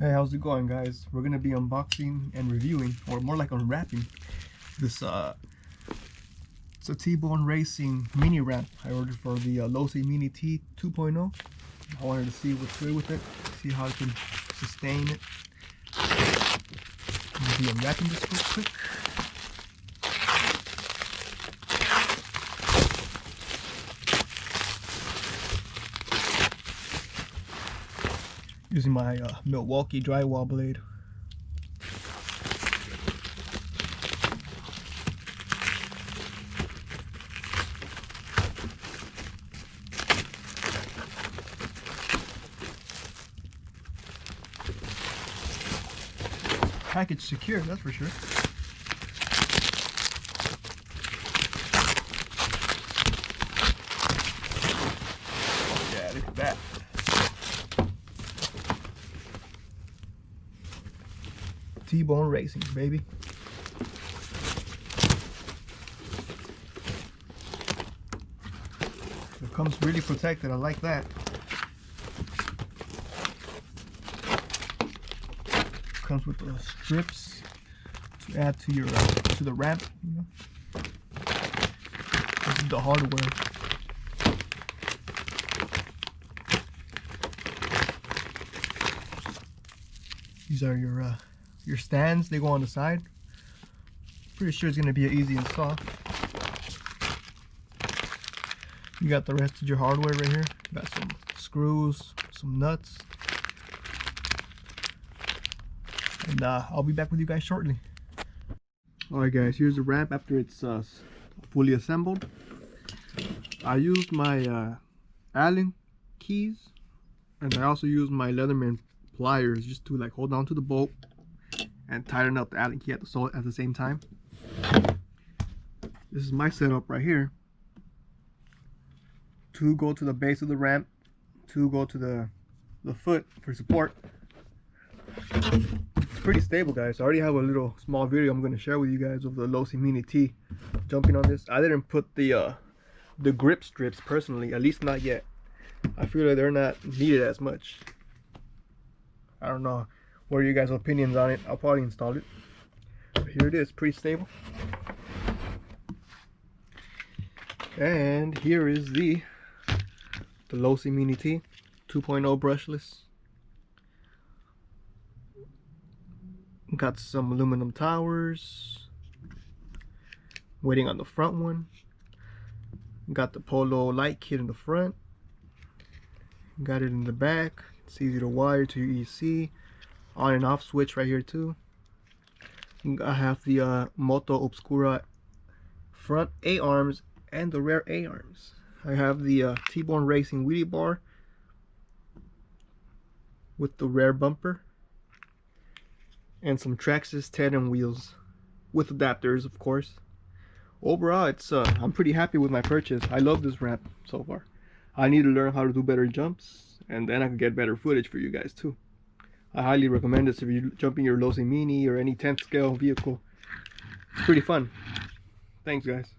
Hey, how's it going, guys? We're gonna be unboxing and reviewing, or more like unwrapping, this it's a T-BoneRacing mini ramp I ordered for the Losi Mini T 2.0. I wanted to see what's good with it, see how I can sustain it. I'm gonna be unwrapping this real quick. Using my Milwaukee drywall blade. Package secure, that's for sure. Yeah, look at that. T-BoneRacing, baby. It comes really protected. I like that. Comes with the strips to add to your to the ramp. You know? This is the hardware. These are your stands. They go on the side. Pretty sure it's gonna be an easy install. You got the rest of your hardware right here. Got some screws, some nuts. And I'll be back with you guys shortly. Alright guys, here's the ramp after it's fully assembled. I used my Allen keys, and I also used my Leatherman pliers just to like hold on to the bolt and tighten up the Allen key at the same time. This is my setup right here. Two go to the base of the ramp, two go to the foot for support. It's pretty stable, guys. I already have a little small video I'm going to share with you guys of the Losi Mini T jumping on this. I didn't put the grip strips personally, at least not yet. I feel like they're not needed as much. I don't know what are you guys' opinions on it. I'll probably install it. But here it is, pretty stable. And here is the Losi Mini T 2.0 brushless. Got some aluminum towers. Waiting on the front one. Got the polo light kit in the front. Got it in the back. It's easy to wire to your EC. On and off switch right here too. I have the Moto Obscura front A arms and the rear A arms. I have the T-BoneRacing wheelie bar with the rear bumper. And some Traxxas tandem wheels with adapters, of course. Overall, it's I'm pretty happy with my purchase. I love this ramp so far. I need to learn how to do better jumps, and then I can get better footage for you guys too. I highly recommend this if you're jumping your Losi Mini or any 10th scale vehicle. It's pretty fun. Thanks, guys.